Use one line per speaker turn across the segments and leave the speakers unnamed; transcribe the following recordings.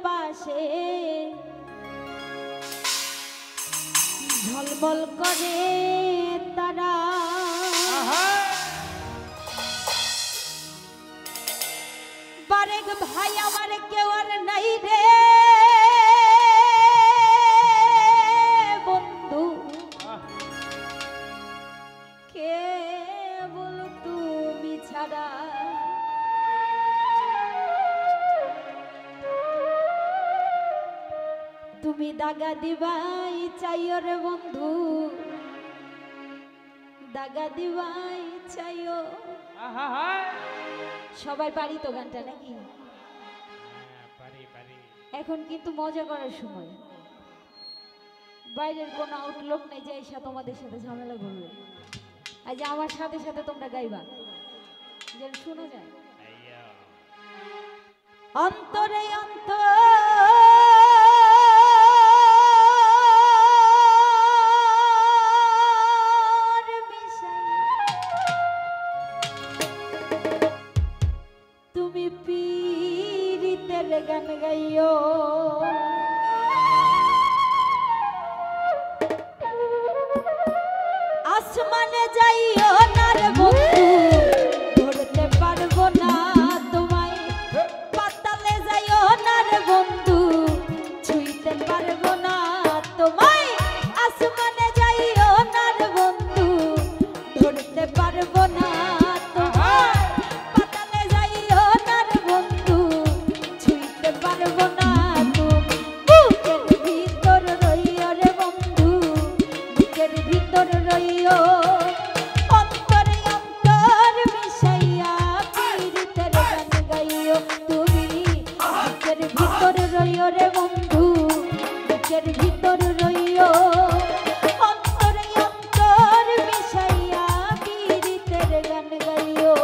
পাশে ঝলমল করে তারা বারেক ভাই আমার কেউ আর নাই রে বন্ধু কেবল তুমি ছাড়া তুমি দাগা দিবাই চাইও রে বন্ধু দাগা দিবাই চাইও সবাই পারি তো গানটা নাকি এখন কিন্তু মজা করার সময় বাইরের কোনো আউটলুক নেই যে এসে তোমাদের সাথে ঝামেলা করবে আজ আমার সাথে সাথে তোমরা গাইবা যেন শোনা যায় অন্তরে অন্তর গান গাইও আসমানে যাইও না রে বন্ধু ধরতে পারবো না তোমায় পাতালে যাইও না রে বন্ধু ছুঁইতে পারবো না তোমায় আসমানে যাইও না রে বন্ধু ধরতে পারবো না রে বন্ধু বুকের ভিতর রইও অন্তরে অন্তর মিশাইয়া পীড়িতের গান গাইও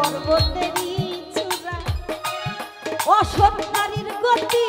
পর্বতেরই চূড়া অসৎ নারীর গতি